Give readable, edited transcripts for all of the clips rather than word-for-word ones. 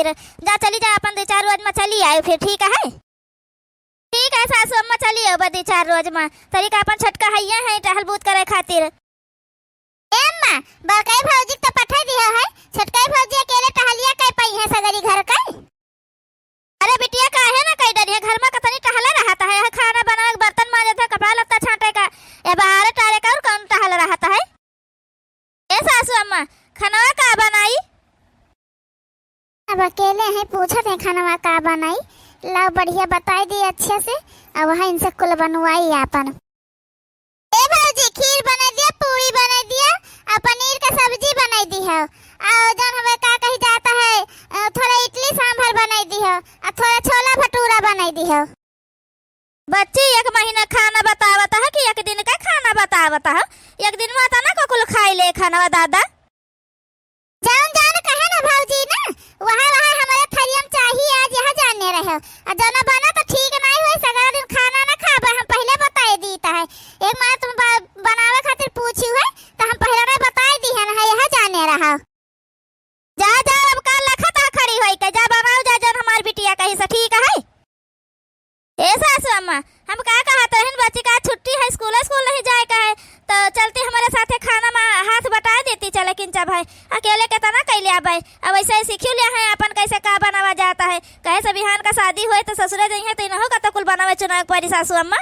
फिर जा चली जा अपन 2-4 रोज में चली आयो फिर। ठीक है सासू अम्मा चली आओ 2-4 रोज में तरीका अपन छटका हैया है टहल बूत करे खातिर। ए अम्मा बड़काई भौजी तो पठा दिया है छटकाई भौजी अकेले टहलिया कई पई है सगरी घर का। अरे बिटिया का है ना कई डरिया घर में कतनी टहला रहता है खाना बनावे बर्तन मांजे था कपड़ा लत्ता छांटे का या बाहर टारे का और कौन टहला रहता है। ए सासू अम्मा खाना का बनाई? अब अकेले हैं पूछत है खाना का बनाई लाओ बढ़िया बताई दी अच्छे से अब वहाँ इनसे कुल बनवाई अपन। ए भौजी खीर बना दिया पूरी बना दिया और पनीर का सब्जी बनाई दी है और जन हमें का कही जाता है थोड़ा इडली सांभर बनाई दी है और थोड़ा छोला भटूरा बनाई दी है। बच्ची 1 महीना खाना बतावता है कि 1 दिन का खाना बतावता है? 1 दिन में आता ना को कुल खाई ले खाना दादा। जान कहे ना भौजी ना वहाँ हमारे थरियम चाहिए आज यहाँ जाने रहे और जना बना तो ठीक नहीं हुई सगरा दिन खाना ना खाबे हम पहले बताए दीता है। एक मार तुम बनावे खातिर पूछी है तो हम पहले ना बताए दी है ना यहाँ जाने रहा। जा अब कल लखता खड़ी होई के जा बनाओ जा जन हमार बिटिया कहीं से। ठीक है ए सासू अम्मा हम का कहत रहन बच्ची का छुट्टी है स्कूल नहीं जाए का है तो चलते हमारे साथे खाना में हाथ बटा देती चले किंचा भाई अकेले के तना कैले आबे अब ऐसे ही सीख लिया है अपन कैसे का बनावा जाता है। कहे से बिहान का शादी हुए तो ससुरे जइए तो न होगा तो कुल बनावे चुनाव परी सासू अम्मा।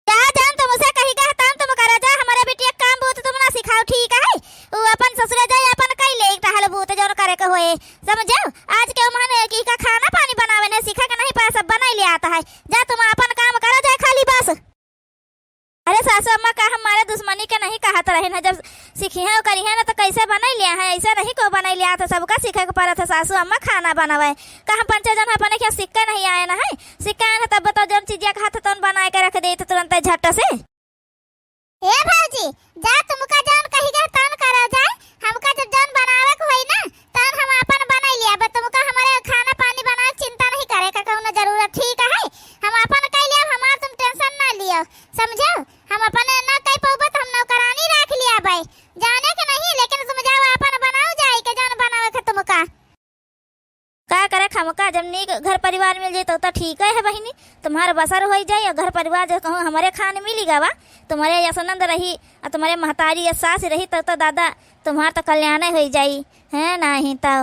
जा जान तुम उसे कही का तम तुम करा जा हमारे बिटिया काम बहुत तुम ना सिखाओ। ठीक है वो अपन ससुरे जाए अपन कैले एक टहल बहुत जौन करे के होए समझो। आज के उमहन की का खाना पानी बनावे ने सीखा के नहीं पाया सब बना ले आता है। जा तुम अपन काम करो जाए खाली बस। अरे सासू अम्मा का हमारे दुश्मनी के नहीं कहत रहे ना जब सीखी है करी है ना तो कैसे बना लिया है ऐसा नहीं को बना लिया था सबका सीखे के पड़ा था सासू अम्मा खाना बनावे का हम 5 जन अपने क्या सिक्का नहीं आए ना है सिक्का आए ना तब बताओ जौन चीज का हाथ तो बना के रख दे तुरंत झट से। ए भौजी जा तुमका जौन कही गए तन करो जाए हमका जब जौन बनावे के होई ना तन हम अपन बना लिया बस तुमका हमारे खाना पानी बनाए चिंता नहीं करे का कोनो जरूरत। ठीक है हम अपन कह लिया हमार तुम टेंशन ना लियो समझो। हम अपन ना कह पाबत हम नौकरानी रख लिया भाई जाने के नहीं लेकिन तुम जाओ अपन बनाओ जाए के जौन बनावे के तुमका का करे खमका जब नी घर परिवार मिल जाए तो ठीक है बहिनी तुम्हारा बसर हो जाए और घर परिवार जो कहूँ हमारे खाने मिलेगा वा तुम्हारे यसनंद रही और तुम्हारे महतारी या सास रही तो दादा तुम्हारा तो कल्याण हो जाई है नहीं तो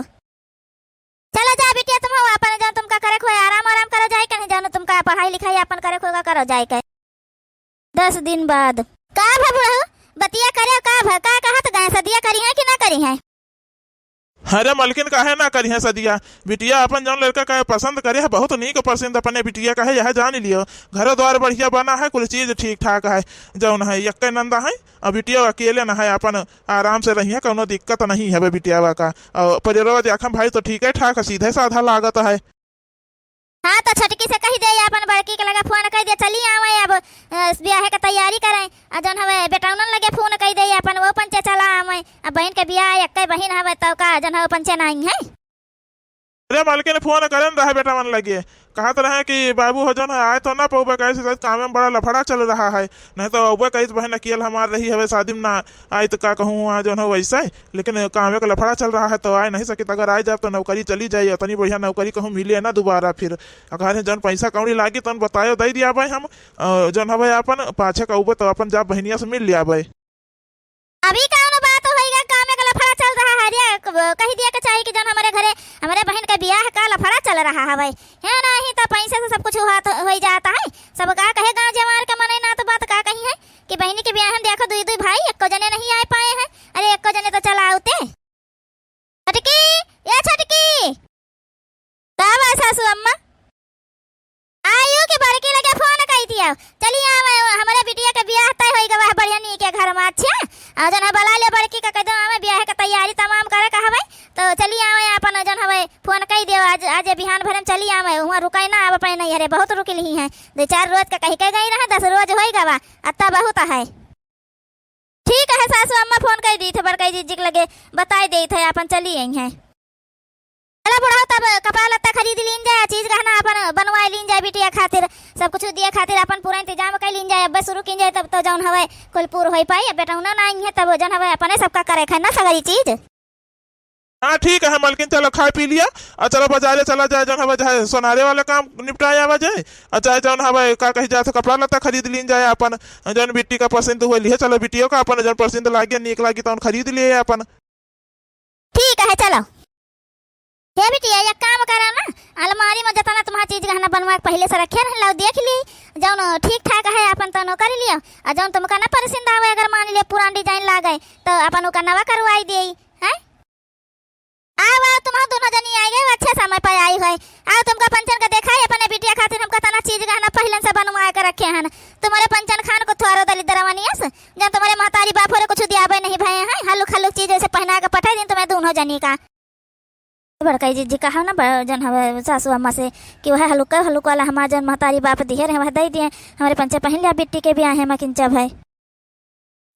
चलो जा बेटिया तुम अपन जाओ तुमका करे खोए आराम करो जाए के नहीं जानो तुमका पढ़ाई लिखाई अपन करे खोगा करो जाए के 10 दिन बाद का भबुआ बतिया करे का कहत गए सदिया करी है कि ना करी है? अरे मलकिन काहे ना करी है सदिया बिटिया अपन जौन लड़का कहे पसंद करे है बहुत नीक पसंद अपने बिटिया कहे यह जान लियो घर द्वार बढ़िया बना है कुल चीज ठीक ठाक है जौन है यक्के नंदा है और बिटिया अकेले न है अपन आराम से रही है कोनो दिक्कत नहीं है बिटिया का और परिवार देखम भाई तो ठीक है ठाक सीधे साधा लागत है। हाँ तो छटकी से कही दे अपन बड़की के लगा फोन कह दे चली आवे अब ब्याह के तैयारी करें और जौन हवे बेटाउनन लगे फोन कह दे अपन वो पंचे चला आवे अब बहन के ब्याह एक बहन हवे तो का जौन हवे पंचे नहीं है। अरे मालकिन फोन करन रहे बेटा मन लगे कहत रहे कि बाबू हो जौन आए तो ना पौबे कैसे शायद काम में बड़ा लफड़ा चल रहा है नहीं तो अबे कहीं बहन अकेल हमार रही है शादी में ना आई तो का कहूँ वहाँ जो है वैसा ही लेकिन काम का लफड़ा चल रहा है तो आए नहीं सके अगर आए जाए तो नौकरी चली जाए उतनी बढ़िया नौकरी कहूँ मिले ना दोबारा फिर अगर जौन पैसा कौड़ी लागी तो बतायो दे दिया भाई हम जौन हवे अपन पाछे का तो अपन जा बहनिया से मिल लिया भाई। अभी कौन बात होएगा काम में लफड़ा चल रहा है रे कह दिया के चाहिए कि जन हमारे घरे हमारे बहन का ब्याह का लफड़ा चल रहा है भाई है नहीं तो पैसे से सब कुछ हो जाता है सब का कहे गाँव जवार का मने ना तो बात का कही है कि बहनी के ब्याह में देखो दुई भाई एक जने नहीं आ पाए हैं। अरे एक जने तो चला आते छटकी ये छटकी तब सासू अम्मा आयु के बड़की लगे फोन कही दिया चलिए हमारे बिटिया के ब्याह तय होई गवा बढ़िया नी के घर में अच्छा और जन बला ले बड़की का कदम आवे ब्याह के तैयारी तमाम करे का हवे तो चली आवे अपन जन हवे फोन कही दियो आज बिहान भर में चली आवे वहां रुकाई ना आवे पाए नहीं अरे बहुत रुकी ही है 2-4 रोज का कही के गई रहा 10 रोज होई गवा अत्ता बहुत है। ठीक है सासू अम्मा फोन कर दी थे बड़कई जी लगे बताई दी थे अपन चली आई है। चला बुढ़ा तब कपड़ा लत्ता खरीद लीन जाए चीज गहना अपन बनवाई लीन जाए बिटिया खातिर सब कुछ दिए खातिर अपन पूरा इंतजाम कर लीन जाए अब शुरू की जाए तब तो जौन हवे कुल पूर हो पाई अब बेटा ना आई है तब जौन हवे अपने सबका करे खाना सगरी चीज। हाँ ठीक है मलकिन, चलो खा पी लिया और चलो बाजारे चला जाए, जौन हवा चाहे सोनारे वाला काम निपटाए आवा जाए और चाहे जौन हवा का कहीं जाए तो कपड़ा लत्ता खरीद लीन जाए अपन, जौन बिट्टी का पसंद हुए लिए चलो बिटियों का अपन जौन पसंद लागे नीक लागी तो खरीद लिए अपन। ठीक है चलो। हे बिटिया एक काम करा ना, अलमारी में जतना तुम्हारा चीज गहना बनवा के पहले से रखे रह लो, देख ली जौन ठीक ठाक है अपन तो कर लियो, और जौन तुमका ना पसंद आवे अगर मान लिया पुरान डिजाइन लागे तो अपन का नवा करवाई दे है। आओ तुम्हारा दोनों जनी आई गए अच्छे समय पर आई है। आओ तुमका पंचन का देखा है अपने बिटिया खातिर हमका तना चीज गहना पहले से बनवा के रखे हैं। तुम्हारे पंचन खान को थोड़ा दलित दरवानिया से जब तुम्हारे महतारी बाप हो कुछ दियाबे नहीं भय है, हल्लुक हल्लुक चीज ऐसे पहना के पठा दिन तुम्हें दोनों जनी का। बड़काई जी कहा ना जन हवे सासू अम्मा से कि वह हल्लुक हल्लुक वाला हमारा जन महतारी बाप दिए रहे वह दे दिए, हमारे पंचे पहन लिया बिट्टी के ब्याह है मकिंचा भाई।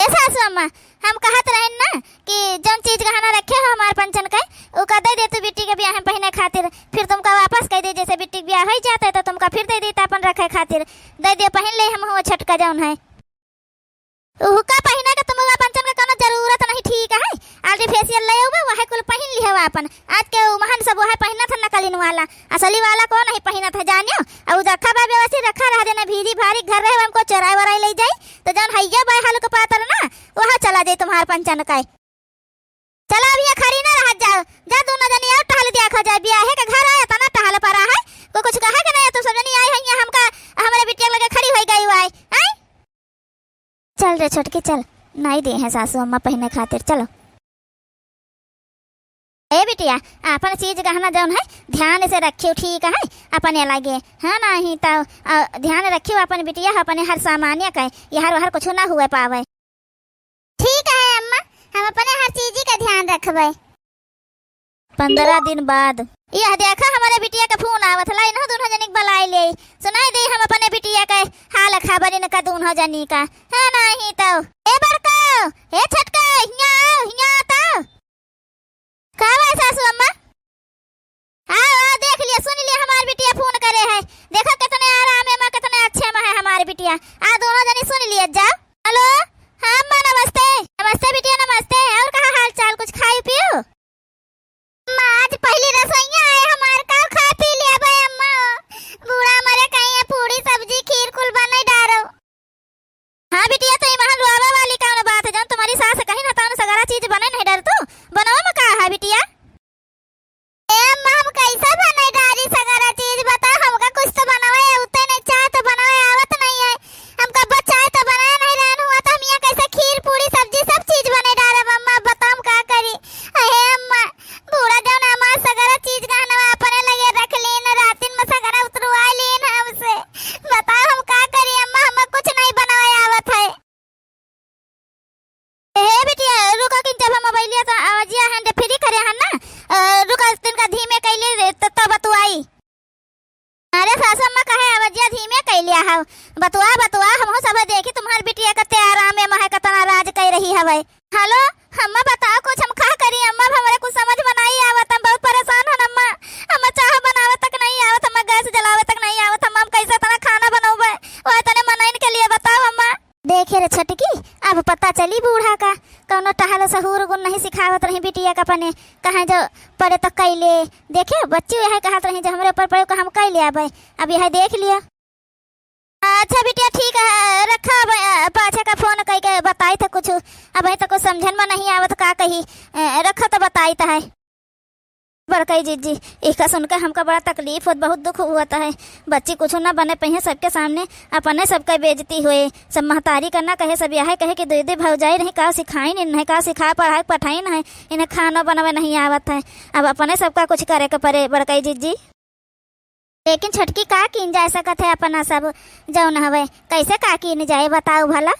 सासू अम्मा हम कहत रहे ना कि जौन चीज गहना रखे हो हमारे पंचन का वो का दे दे तू बिट्टी के ब्याह में पहने खातिर, फिर तुमका वापस कह दे जैसे बिट्टी के ब्याह हो जाता है तो तुमका फिर दे देता अपन रखे खातिर, दे दे पहन ले हम वो छटका जौन है उका पहना के तुमका पंचन का कोनो जरूरत नहीं। ठीक है आर्टिफिशियल ले होगा वह कुल पहन ली है अपन, आज के महान सब वह पहना था नकलीन वाला, असली वाला को नहीं पहना था जानियो। और रखा बा व्यवस्थित रखा रह देना भीरी भारी घर रहे हमको चोराई वराई ले जाए तो जौन हैया बाय हाल को पातर ना वहाँ चला जाए तुम्हारे पंचन का। चला अब यहाँ खड़ी ना रह जाओ, जा दोनों जनी और टहल दिया खा जाए, ब्याह के घर आया था ना टहल पड़ा है को कुछ कहा कि नहीं, तुम सब जनी आई है यहाँ हमका हमारे बिटिया लगे खड़ी हो गई हुआ है। चल रे छोटकी चल, नहीं दे है सासू अम्मा पहने खातिर, चलो। ए बिटिया अपन चीज गहना जौन है ध्यान से रखियो ठीक है अपने लगे है ना ही तो ध्यान रखियो अपन बिटिया अपने हर सामान्य का यार वहर कुछ ना हुए पावे। ठीक है अम्मा हम अपने हर चीज का ध्यान रखबे। 15 दिन बाद यह देखा हमारे बिटिया का फोन आवत लाई ना दोनों जनी बुलाई ले, सुनाई दे हम अपने बिटिया का हाल खबर इन का दोनों जनी का है ना ही तो। ए बड़का ए छटका हिया तो का है सासू अम्मा? हाँ देख लिया सुन लिया हमारी बिटिया फोन करे है, देखो कितने आराम में कितने अच्छे में है हमारी बिटिया, आ दोनों जनी सुन लिया जाओ। हेलो हाँ अम्मा नमस्ते। नमस्ते बिटिया नमस्ते, और कहा हाल चाल कुछ खाई पियो? अम्मा आज पहली रसोईया आए हमार का खा पी लिया भाई अम्मा, बूढ़ा मरे कहीं पूरी सब्जी खीर कुल बना डारो। हाँ बिटिया तो वहां रुआवा वाली कौन बात है, जब तुम्हारी सास कहीं ना तो सगारा चीज बने नहीं डर तू बनाओ में कहा है बिटिया? ए अम्मा हम कैसा बने डारी सगारा चीज बता, हमका कुछ तो बनावे उतने नहीं चाहे तो बनावे आवत नहीं है, हमका बचाए तो बनाया नहीं रहन हुआ तो हम यहाँ कैसे खीर पूरी सब्जी सब चीज बने डारे अम्मा बताओ हम का करी। अहे अम्मा बूढ़ा जौन हमार सगारा चीज गहना अपने लगे रख लीन रातिन में सगारा उतरवा लीन हमसे, बताओ हम का करी अम्मा हम कुछ नहीं बनावे आवत है। हे बिटिया रुको कि जब हम मोबाइलिया तो आवाजिया हैंड फ्री करे हन ना, रुको तिनका धीमे कैले तब बतुआई। अरे सासू अम्मा कहे आवाजिया धीमे कैलिया है, बतुआ बतुआ हम सब देखी तुम्हारी बिटिया का आराम में महे कतना राज कर रही हवे। हेलो अम्मा बताओ कुछ हम का करी अम्मा, हमारे कुछ समझ में नहीं आवत, हम बहुत परेशान हन अम्मा, हम चाह बनावे तक नहीं आवत, हम गैस जलावे तक नहीं आवत, हम कैसे तना खाना बनावे वो तने मनाइन के लिए बताओ अम्मा। देखे रे छटकी अब पता चली बूढ़ा का कौनो टहल सहूर गुण नहीं सिखावत रही बिटिया का पने कहाँ जो पड़े तो कैले देखे बच्ची यह कहत रही जो हमारे ऊपर पड़े को हम कैले अब यह देख लिया। अच्छा बिटिया ठीक है रखा पाछे का फोन कह के बताई था कुछ, अब तो कुछ समझन में नहीं आवत का कही रखा तो बताई था है। बड़कई जीजी इसका सुनकर हमका बड़ा तकलीफ होता, बहुत दुख हुआ है, बच्ची कुछ ना बने पे सबके सामने अपने सबका बेइज्जती हुए, सब महतारी करना कहे सब यह कहे कि दीदी भौजाई नहीं का सिखाई नहीं का सिखा पढ़ाई पठाई नहीं इन्हें खाना बनावे नहीं आवत है, अब अपने सबका कुछ करे के पड़े बड़कई जीजी। लेकिन छटकी का कीन जा सकत है अपना सब जौन हवे कैसे का कीन जाए बताओ भला,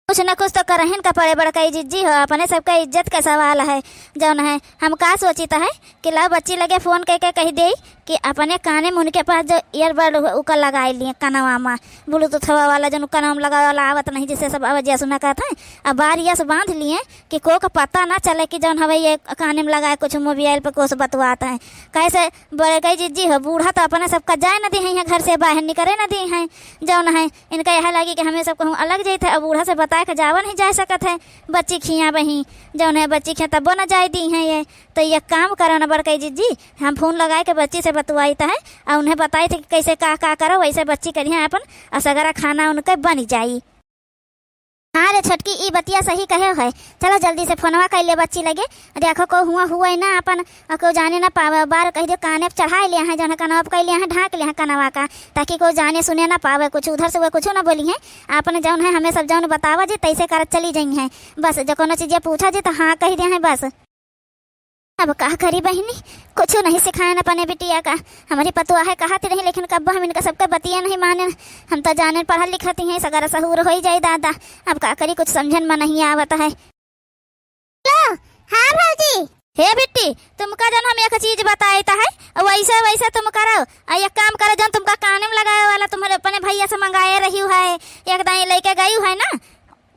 कुछ न कुछ तो करहन का पड़े बड़कई जीजी हो, अपने सबका इज्जत का सवाल है जौन है। हम का सोचता है कि ला बच्ची लगे फोन करके कह दे कि अपने काने मुन के पास जो ईयरबड उका लगाए लिए कनवा में ब्लूटूथ वाला जो कनवा लगा वाला आवत नहीं जिससे सब आवाजिया सुना कहता है, अब बार यस बांध लिए कि को का पता ना चले कि जौन हवे ये काने में लगाए कुछ मोबाइल पर कुछ बतवाता है। कैसे बड़कई जीजी हो बूढ़ा तो अपने सबका जाए न दी है घर से बाहर निकले न दी है जौन है, इनका यह लगी कि हमें सबको अलग जाते अब बूढ़ा से बता बताए के जावा नहीं जा सकत है बच्ची खिया बही जौन है बच्ची खिया तब न जाए दी है ये तो ये काम करो न बड़कई जी हम फोन लगाए के बच्ची से बतवाई है और उन्हें बताई थे कि कैसे का करो वैसे बच्ची करिए अपन असगरा खाना उनके बन जाई। हाँ रे छोटकी ई बतिया सही कहे है। चलो जल्दी से फोनवा कर ले बच्ची लगे देखो को हुआ ना अपन को जाने ना पावे बार कह दे काने चढ़ा ले हैं जौन कनवा कर ले हैं ढाक ले हैं कनवा का ताकि कोई जाने सुने ना पावे कुछ उधर से वो कुछ ना बोली है आपने जौन है हमें सब जौन बतावा जी तैसे कर चली जाई है बस जो कोनो चीज पूछा जी तो हाँ कह दे हैं बस। अब का करी बहनी कुछ नहीं सिखाया ना अपने बिटिया का हमारी पतुआ है कहती नहीं लेकिन कब्बा हम इनका सबका बतिया नहीं माने हम तो जाने पढ़ा लिखती हैं सगरा सहूर हो जाए दादा अब का करी कुछ समझन में नहीं आवत है। हाँ भौजी हे बिट्टी तुमका जन हम एक चीज बताए है वैसे वैसे तुम करो एक काम करो जन तुमका काने में लगाए वाला तुम्हारे अपने भैया से मंगाए रही है एक दाई लेके गई है ना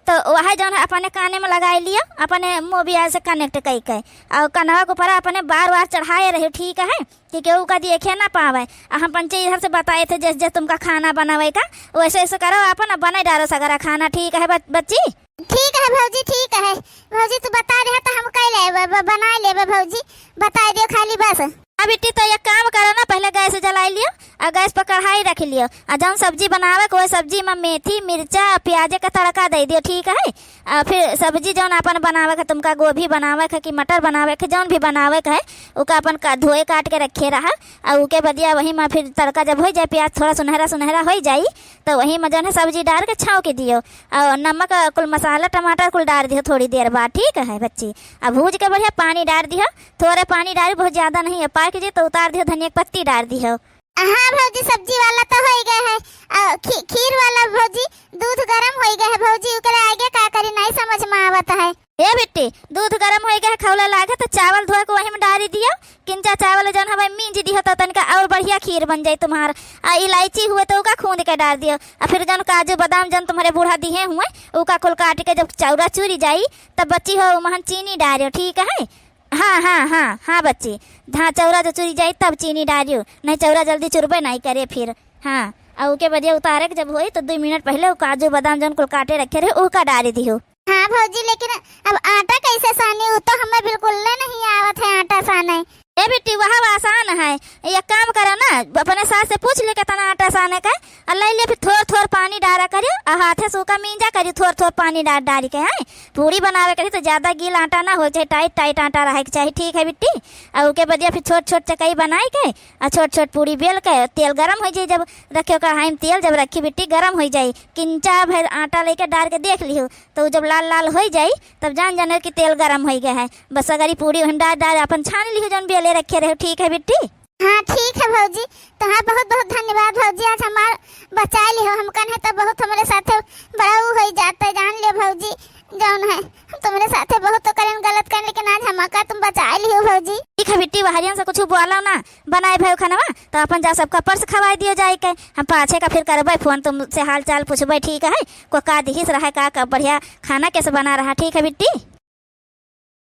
तो वह जो है अपने काने में लगाए लियो अपने मोबाइल से कनेक्ट कई के और कनवा के ऊपर अपने बार बार चढ़ाए रहे ठीक है कि केहू का देखे ना पावे हम पंचे इधर से बताए थे जैसे तुमका खाना बनावे का वैसे वैसे करो अपन बना डालो सगरा खाना ठीक है बच्ची। ठीक है भौजी ठीक है भौजी तू बता रहे तो हम कह ले बना ले भौजी बता दियो खाली बस। हाँ बेटी तो एक काम करो ना पहले गैस जला लियो और गैस पर कढ़ाई रख लियो और जब सब्जी बनावे कोई सब्जी में मेथी मिर्चा प्याज का तड़का दे दियो ठीक है और फिर सब्जी जौन अपन बनावे का तुमका गोभी बनावे का कि मटर बनावे का जौन भी बनावे का है उका अपन धोए काट के रखे रहा और उके बदिया वही में फिर तड़का जब हो जाए प्याज थोड़ा सुनहरा सुनहरा हो जाई तो वही में जौन है सब्जी डाल के छाँव के दियो और नमक कुल मसाला टमाटर कुल डाल दियो थोड़ी देर बाद ठीक है बच्ची अब भूज के बढ़िया पानी डाल दियो थोड़े पानी डाल बहुत ज्यादा नहीं है पाक जी तो उतार दियो धनिया की पत्ती डाल दियो। हाँ भौजी सब्जी वाला तो हो गया है खीर वाला भौजी दूध गरम हो गया है भौजी ओकरा आगे का करी नहीं समझ में आवत है। ए बेटी दूध गरम हो गया खौला लागे तो चावल धोए को वही में डाल दियो किंचा चावल जौन हमें मींज दियो तो तनिका और बढ़िया खीर बन जाए तुम्हार आ इलायची हुए तो उका खूंद के डाल दियो और फिर जौन काजू बादाम जौन तुम्हारे बूढ़ा दिए हुए उका कुल काट के जब चौरा चूरी जाई तब बच्ची हो महन चीनी डालियो ठीक है। हाँ हाँ हाँ हाँ बच्ची हाँ चौरा जो चुरी जाए तब चीनी डालियो नहीं चौरा जल्दी चुरबे नहीं करे फिर हाँ और के बजे उतारे के जब होई तो 2 मिनट पहले काजू बादाम जौन कुल काटे रखे रहे उका डाल दियो। हाँ भौजी लेकिन अब आटा कैसे साने तो हमें बिल्कुल नहीं आवत है आटा साने। ए बेटी वह आसान है एक काम करो ना अपने सास से पूछ ले कितना आटा साने का अल्लाह ले फिर थोड़ा थोड़ा पानी डाला करियो और हाथे से उसका मींजा करियो थोड़ा थोड़ा पानी डाल के है पूरी बनावे करी तो ज्यादा गील आटा ना हो चाहे टाइट टाइट आटा रहे के चाहिए ठीक है बेटी और उसके बदिया फिर छोट छोट चकई बनाई के और छोट छोट पूरी बेल के तेल गरम हो जाए जब रखे कढ़ाई में तेल जब रखी बेटी गरम हो जाए किंचा भर आटा लेके डाल के देख लियो तो जब लाल लाल हो जाए तब जान जाने की तेल गरम हो गया है बस अगर पूरी डाल अपन छान लियो जौन बेले रखे रहे ठीक है बेटी। हाँ ठीक है भौजी तो हाँ बहुत बहुत धन्यवाद भौजी आज हमार बचा लियो हम कन है तो बहुत हमारे साथ बड़ा हो जाता है जान लियो भौजी जौन है तुम्हारे साथ बहुत तो करें गलत कर लेकिन आज हमका तुम बचा लियो भौजी। ठीक है बेटी हरियन से कुछ बोला ना बनाए भाई खाना तो अपन जा सबका पर्स खवाई दियो जाए के हम पाछे का फिर करबे फोन तुमसे हाल चाल पूछबे ठीक है को का दिहिस रहा का बढ़िया खाना कैसे बना रहा ठीक है बेटी।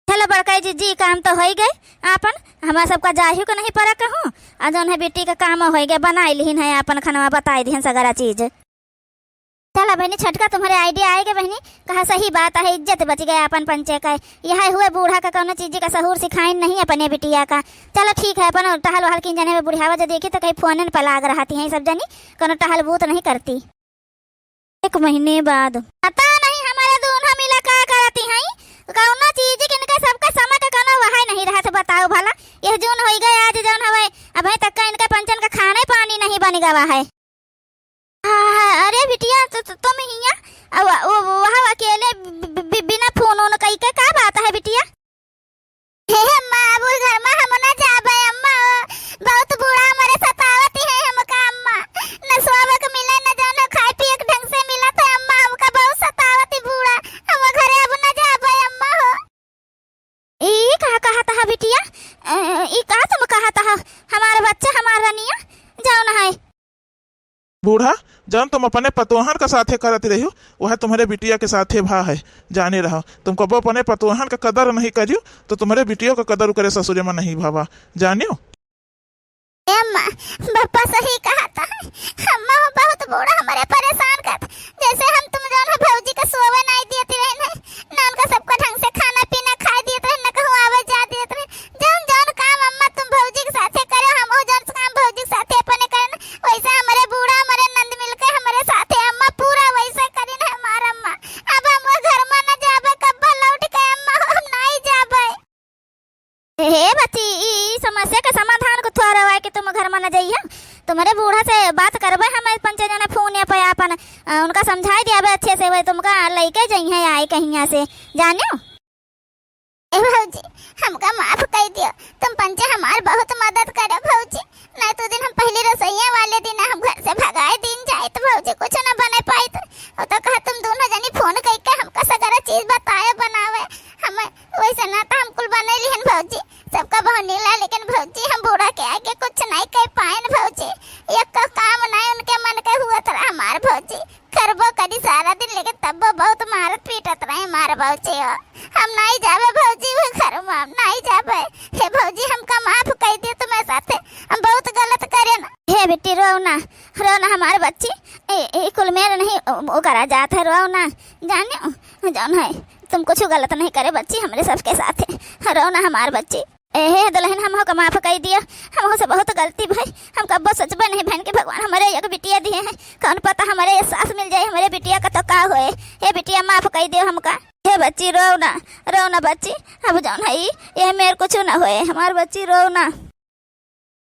चलो बड़काई जी काम तो हो गए अपन हमारा सबका जाहियो को नहीं पड़ा कहूँ आ जौन है बेटी का काम हो गया बनाई लिहिन है अपन खाना बताई दिहन सगरा चीज। चला बहनी छटका तुम्हारे आइडिया आएगा बहनी कहा सही बात है इज्जत बच गया अपन पंचे का यह हुए बूढ़ा का कोनो चीज का सहूर सिखाई नहीं अपने बिटिया का। चलो ठीक है अपन टहल वहल किन जाने में बुढ़ावा जो देखी तो कहीं फोन पर लाग रहती है सब जनी कोनो टहल बूत नहीं करती। 1 महीने बाद पता नहीं हमारे दोनों मिला का करती है कौनो चीज किनका सबका समय का कोनो वहां नहीं रहा तो बताओ भला यह जून हो गए आज जौन हवे अभी तक का इनका पंचन का खाने पानी नहीं बन गवा है। अरे बिटिया तुम हिया वहाँ अकेले बिना फोन ओन कई के का बात है बिटिया। हे अम्मा अब घर में हम ना जाबे अम्मा बहुत बूढ़ा हमारे सतावती है हमका अम्मा न सोवे को मिले न जाने खाए पिए के ढंग से मिला था अम्मा हमका बहुत सतावती बूढ़ा हम घरे अब ना जाबे अम्मा हो। ई कहा था बिटिया ई का तुम कहा था हमारा बच्चा हमारा रनिया जाओ ना है बूढ़ा जन तुम अपने पतोहन का साथे करती रही वह तुम्हारे बिटिया के साथे भा है जाने रहो तुम कब अपने पतोहन का कदर नहीं करियो तो तुम्हारे बिटिया का कदर करे ससुरे में नहीं भावा जानियो। अम्मा पापा सही कहा था अम्मा बहुत बूढ़ा हमारे परेशान कर जैसे हम तुम जान भौजी का बोवे नहीं दियती रहे ना उनका सबको ढंग से खाना पीना खाए दियत रहे ना कहूँ आवे जा दियत रहे। जौन जौन काम अम्मा तुम भौजी के साथे करे हम वो जौन काम भौजी के साथे अपने करे वैसे हमारे बूढ़ा हमारे नंद मिलके हमारे साथे अम्मा पूरा वैसे करी ना हमारा अम्मा। अब हम वो घर में न जाबे कब्बा लौट के अम्मा हम नहीं जाबे। हे बच्ची ई समस्या के समाधान को थोड़ा रवा कि तुम घर में न जाइए तुम्हारे बूढ़ा से बात करबे हम पंच जने फोन या पे अपन उनका समझाई दिया अच्छे से वही तुमका लेके जाइए आई कहीं यहाँ से जानियो। ए भौजी हमका माफ कर दियो तुम पंचे हमार बहुत मदद करो भौजी। नहीं तो दिन हम पहले रसोईया वाले दिन हम घर से भगाए दिन जाए तो भौजी कुछ न बने पाए तो कहा तुम दोनों जनी फोन करके हमका सगरा चीज बताए बनावे हम वैसे ना तो हम कुल बने लिहन भौजी सबका बहुत नीला लेकिन भौजी हम बूढ़ा के आगे कुछ नहीं कर पाए भौजी एक का काम नहीं उनके मन के हुआ था हमार भौजी करबो करी सारा दिन लेकिन तब वो बहुत मारत पीटत रहे मार भौजी हम नहीं जावे भौजी वो घर में हम नहीं जावे। हे भौजी हमका माफ कर दियो तुम्हारे साथे हम बहुत गलत करे ना। हे बेटी रो ना हमारे बच्ची ए कुल मेरे नहीं वो करा जात है रो ना जानियो जौन है तुम कुछ गलत नहीं करे बच्ची हमारे सबके साथ है रो ना हमारे बच्ची। हे दुल्हन हम को माफ कर दिया हम से बहुत गलती भाई हम कब्बो सचबे नहीं बहन के भगवान हमारे एक बिटिया दिए हैं कौन पता हमारे एहसास मिल जाए हमारे बिटिया का तो का होए। हे बिटिया माफ कर दियो हमका। हे बच्ची रो ना बच्ची अब जौन है ये मेरे कुछ ना होए हमार बच्ची रो ना।